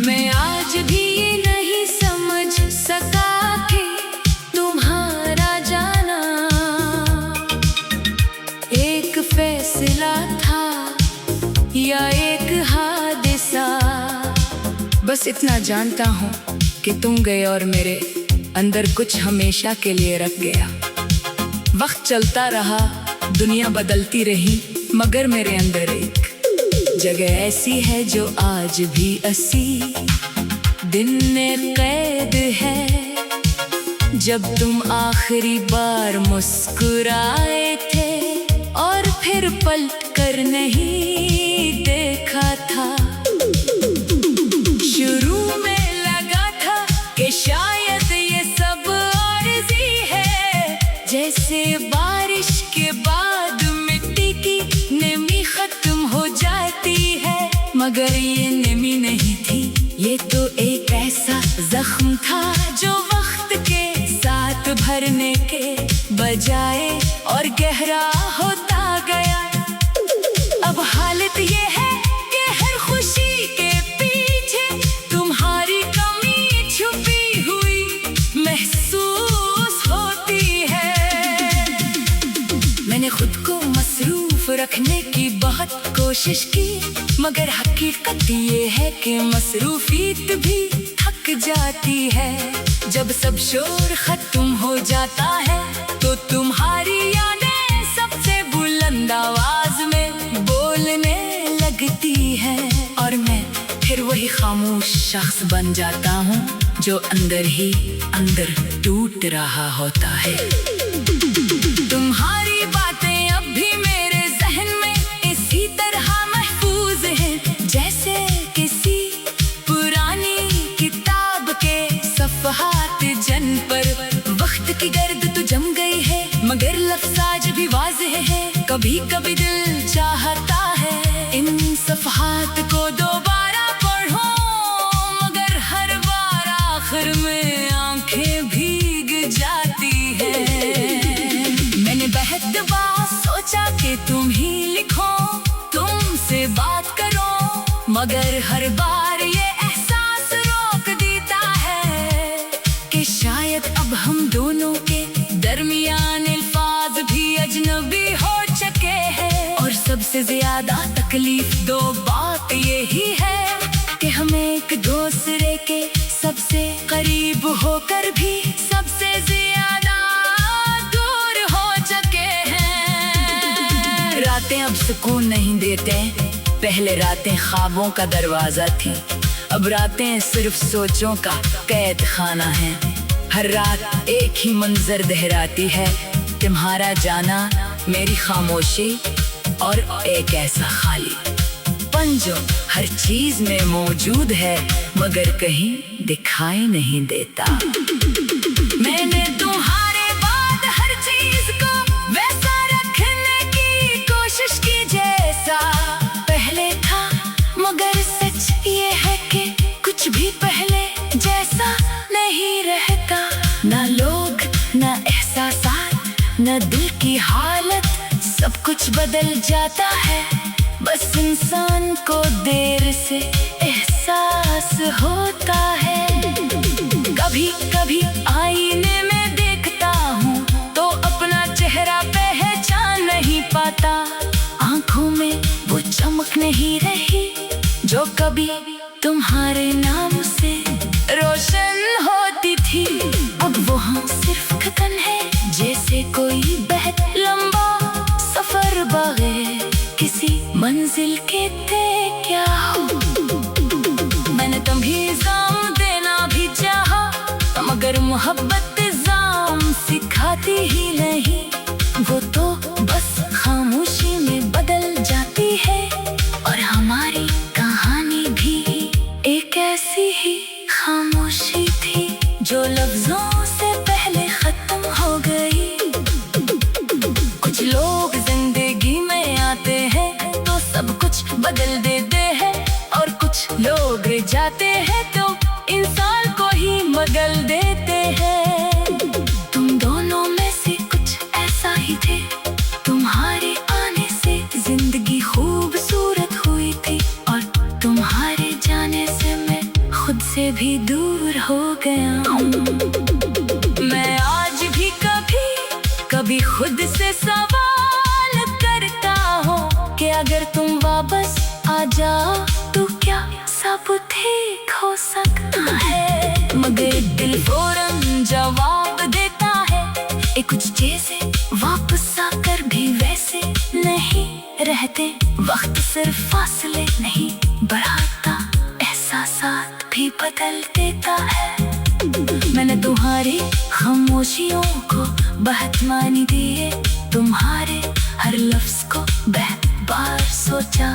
मैं आज भी ये नहीं समझ सका कि तुम्हारा जाना एक फैसला था या एक हादसा। बस इतना जानता हूँ कि तुम गए और मेरे अंदर कुछ हमेशा के लिए रख गया। वक्त चलता रहा, दुनिया बदलती रही, मगर मेरे अंदर एक जगह ऐसी है जो आज भी 80 दिन में कैद है। जब तुम आखिरी बार मुस्कुराए थे और फिर पलट कर नहीं देखा था। शुरू में लगा था कि शायद ये सब आरज़ी है, जैसे बारिश के बाद मिट्टी की नमी खत्म हो जाती है। मगर ये नमी नहीं थी, ये तो एक ऐसा जख्म था जो वक्त के साथ भरने के बजाय और गहरा होता गया। अब हालत ये है कि हर खुशी के पीछे तुम्हारी कमी छुपी हुई महसूस होती है। मैंने खुद को मसरूफ रखने की बहुत कोशिश की, मगर हकीकत ये है कि मसरूफियत भी थक जाती है। जब सब शोर खत्म हो जाता है तो तुम्हारी यादें सबसे बुलंद आवाज में बोलने लगती है, और मैं फिर वही खामोश शख्स बन जाता हूँ जो अंदर ही अंदर टूट रहा होता है। तुम्हारी बातें अब भी मेरे जहन में इसी तरह महफूज हैं, जैसे किसी पुरानी किताब के सफ़हात जन पर। वक्त की गर्द तो जम गई है, मगर लफ्ज़ आज भी वाज़ेह है। कभी कभी दिल चाहता है इन सफ़हात को दोबारा पढ़ो, मगर हर बार आखिर में आंखें भीग जाती है। मैंने बेहद बार सोचा कि तुम ही लिखो, तुमसे बात करो, मगर हर बार ये एहसास रोक देता है कि शायद अब हम दोनों के दरमियान अल्फाज भी अजनबी हो चुके हैं। और सबसे ज्यादा तकलीफ दो बात यही है कि हम एक दूसरे के सबसे करीब होकर भी सबसे ज्यादा दूर हो चुके हैं। रातें अब सुकून नहीं देते, पहले रातें ख्वाबों का दरवाजा थी, अब रातें सिर्फ सोचों का कैद खाना है। हर रात एक ही मंजर दोहराती है, तुम्हारा जाना, मेरी खामोशी और एक ऐसा खाली पन जो हर चीज में मौजूद है मगर कहीं दिखाई नहीं देता। मैंने तुम्हारे बाद हर चीज को वैसा रखने की कोशिश की जैसा पहले था, मगर सच ये है कि कुछ भी पहले जैसा नहीं रहता। ना लोग, ना एहसासात, ना दिल की हालत, सब कुछ बदल जाता है। बस इंसान को देर से एहसास होता है। कभी कभी आईने में देखता हूँ तो अपना चेहरा पहचान नहीं पाता। आंखों में वो चमक नहीं रही जो कभी तुम्हारे नाम से रोशन होती थी। अब वो हम सिर्फ खतन है, जैसे कोई बहुत लंबा सफर बगैर किसी मंजिल के तय क्या हो। मैंने तुम्हें इल्ज़ाम देना भी चाहा, मगर मोहब्बत इल्ज़ाम सिखाती ही नहीं। वो तो बस खामोशी में बदल जाती है, और हमारी कहानी भी एक ऐसी ही खामोशी थी जो लफ्जों से पहले खत्म हो गई। कुछ लोग जिंदगी में आते हैं तो सब कुछ बदल देते हैं, और कुछ लोग जाते हैं तो इंसान को ही बदल भी दूर हो गया हूँ। मैं आज भी कभी कभी खुद से सवाल करता हूँ कि अगर तुम वापस आ जाओ तो क्या सब ठीक हो सकता है। मगर दिल फौरन जवाब देता है, एक कुछ चीजें वापस आकर भी वैसे नहीं रहते। वक्त सिर्फ फासले नहीं बढ़ाता, एहसासात भी बदल देता है। मैंने तुम्हारी खामोशियों को बहुत मानी दिए, तुम्हारे हर लफ्ज को बार सोचा,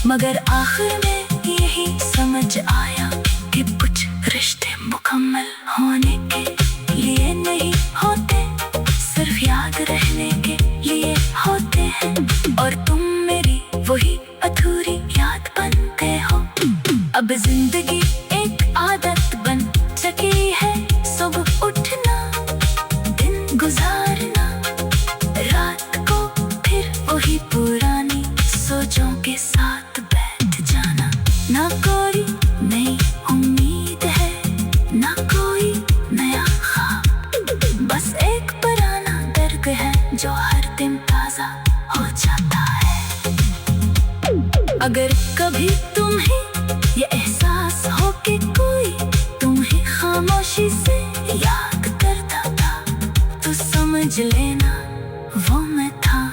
मगर आखिर में यही समझ आया कि कुछ रिश्ते मुकम्मल होने के लिए नहीं होते, सिर्फ याद रहने के लिए होते हैं। और तुम मेरी वही अधूरी याद बनते हो। अब जिंदगी एक आदत बन चुकी है, सुबह उठना, दिन गुजारना, रात को फिर वही पुरानी सोचों के साथ बैठ जाना। ना कोई नई उम्मीद है, ना कोई नया ख्वाब, बस एक पुराना दर्द है जो हर दिन ताजा हो जाता है। अगर कभी तुम्हें ये एहसास हो कि कोई तुम्हें खामोशी से याद करता था, तो समझ लेना वो मैं था।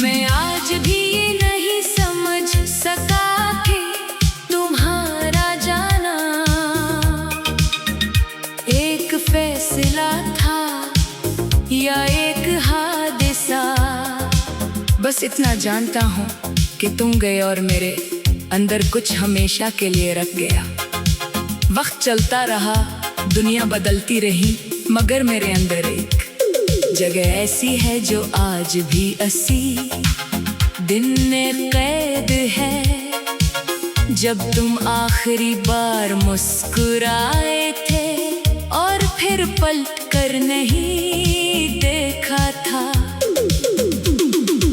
मैं आज भी ये नहीं समझ सका कि तुम्हारा जाना एक फैसला था या एक हादसा। बस इतना जानता हूँ कि तुम गए और मेरे अंदर कुछ हमेशा के लिए रख गया। वक्त चलता रहा, दुनिया बदलती रही, मगर मेरे अंदर एक जगह ऐसी है जो आज भी 80 दिन में कैद है। जब तुम आखिरी बार मुस्कुराए थे और फिर पलट कर नहीं देखा था।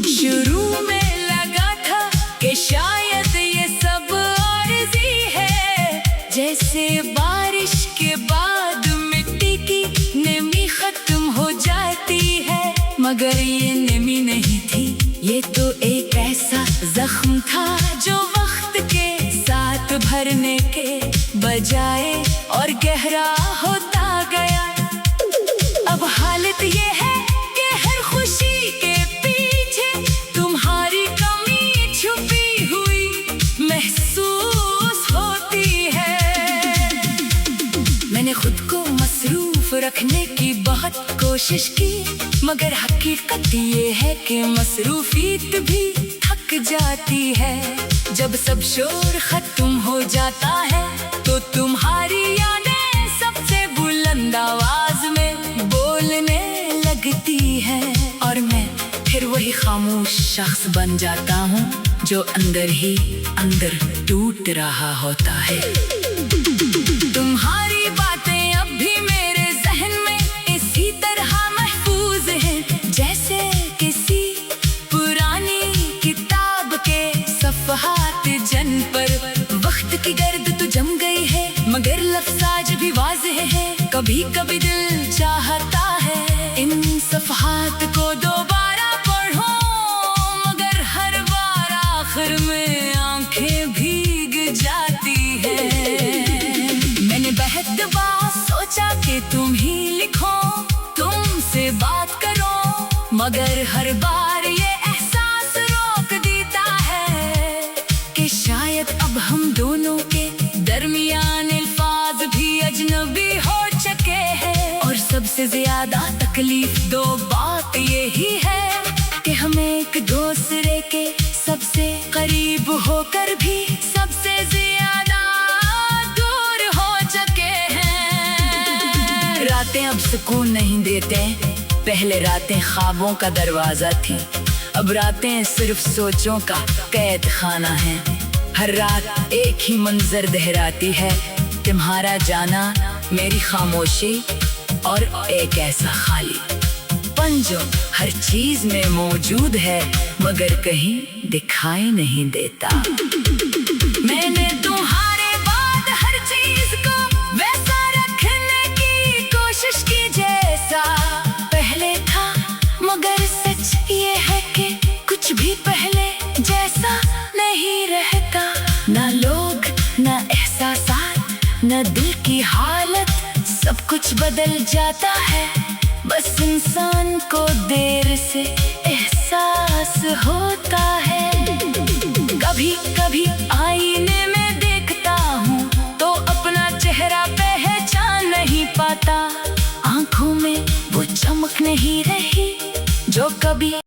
शुरू में लगा था कि शायद ये सब आरज़ी है, जैसे बारिश के बाद मिट्टी की नमी खत्म हो जाती है, मगर ये नमी नहीं थी, ये तो एक ऐसा जख्म था जो वक्त के साथ भरने के बजाय और गहरा होता गया। अब हालत ये है कि हर खुशी के पीछे तुम्हारी कमी छुपी हुई महसूस होती है। मैंने खुद को मसरूफ रखने की बहुत कोशिश की, मगर हकीकत ये है कि मसरूफियत भी थक जाती है। जब सब शोर खत्म हो जाता है तो तुम्हारी यादें सबसे बुलंद आवाज में बोलने लगती है, और मैं फिर वही खामोश शख्स बन जाता हूँ जो अंदर ही अंदर टूट रहा होता है। तुम्हारी बातें अब भी मेरे जहन में इसी तरह महफूज हैं, जैसे किसी पुरानी किताब के सफ़हात जन पर। वक्त की गर्द तो जम गई है, मगर लफ्ज़ आज भी वाज़ेह है। कभी कभी दिल चाहता है इन सफ़हात को दोबारा पढ़ो, मगर हर बार आखिर में आंखें भीग जाती है। मैंने बहुत बार सोचा कि तुम ही लिखो, तुमसे बात करो, मगर हर बार ये एहसास रोक देता है कि शायद अब हम दोनों के दरमियान अल्फाज भी अजनबी हो चुके हैं। और सबसे ज्यादा तकलीफ दो बात यही है कि हम एक दूसरे के सबसे करीब होकर भी सबसे ज्यादा दूर हो चुके हैं। रातें अब सुकून नहीं देते, पहले रातें ख्वाबों का दरवाजा थी, अब रातें सिर्फ सोचों का कैद खाना है। हर रात एक ही मंजर दोहराती है, तुम्हारा जाना, मेरी खामोशी और एक ऐसा खालीपन जो हर चीज में मौजूद है मगर कहीं दिखाई नहीं देता। मैंने तुम्हारे बाद हर चीज को वैसा रखने की कोशिश की जैसा पहले था, मगर सच ये है कि कुछ भी पहले जैसा नहीं रहता। ना लोग, ना एहसासात, ना दिल की हालत, सब कुछ बदल जाता है। बस इंसान को देर से एहसास होता है। कभी कभी आईने में देखता हूँ तो अपना चेहरा पहचान नहीं पाता। आंखों में वो चमक नहीं रही जो कभी